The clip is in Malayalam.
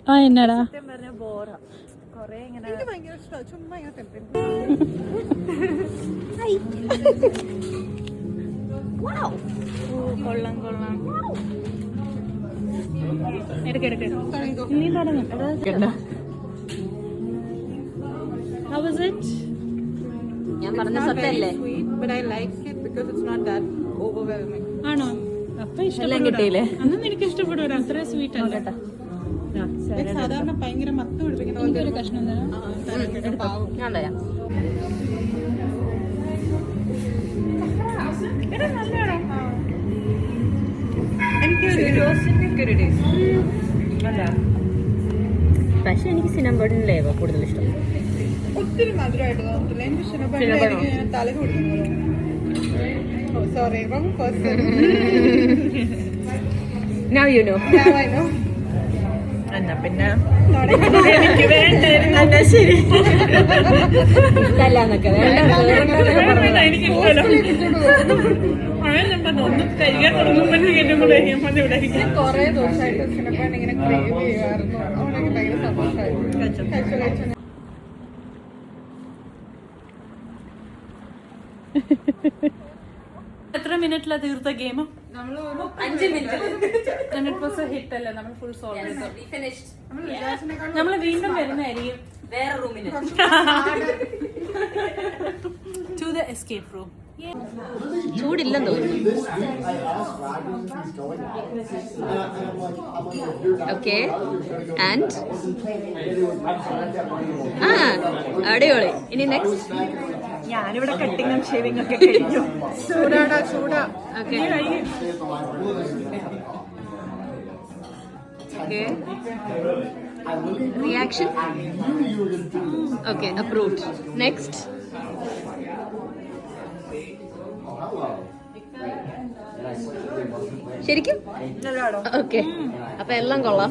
ആ എന്നടാ കൊള്ളാം കൊള്ളാം. എടുക്കെടുക്ക നീ തുടങ്ങ. How was it? ഞാൻ പറഞ്ഞ സത്തല്ലേ? ആണോ? അപ്പൊ ഇഷ്ടപ്പെട്ടില്ലേ? അന്ന് നിനക്ക് ഇഷ്ടപ്പെടും. അത്ര സ്വീറ്റ് അല്ല. സാധാരണ ഭയങ്കര മത്ത് പിടിപ്പിക്കുന്ന ഒരു കഷ്ണം ഞാൻ തരാം. പക്ഷെ എനിക്ക് സിനമ്പണില്ലേ കൂടുതൽ ഇഷ്ടം. ഒത്തിരി മധുരമായിട്ട് തോന്നത്തില്ല. എനിക്ക് സിനമ്പണിൽ തല കൊടുക്കുന്നു. Sorry, wrong person. Now you know. Now I know. എന്നാ പിന്നെ ശരി ഇഷ്ടല്ലാന്നൊക്കെ കൊറേ ദിവസമായിട്ട് സിനമ്പൺ ഇങ്ങനെ ക്രേവ് ചെയ്യുമായിരുന്നു. അവനൊക്കെ ഭയങ്കര സന്തോഷമായിരുന്നു. എത്ര മിനിറ്റിലാ തീർത്ത ഗെയിം? 5 മിനിറ്റ് ഹിറ്റ് അല്ലേ? നമ്മൾ ഫുൾ സോൾവ് ചെയ്തു. നമ്മൾ വീണ്ടും വരുന്നതായിരിക്കും വേറെ റൂമിന്. To the escape room. ചൂടില്ലെന്ന് തോന്നുന്നു. ഓക്കെ ആൻഡ് അടിപൊളി. ഇനി നെക്സ്റ്റ് ഞാനിവിടെ കട്ടിങ്ങും ഷേവിംഗ് ഒക്കെ കഴിഞ്ഞു. ചൂടാടാ ചൂടാ. Okay okay reaction. Okay approved. Next ശരിക്കും ഓക്കെ. അപ്പൊ എല്ലാം കൊള്ളാം.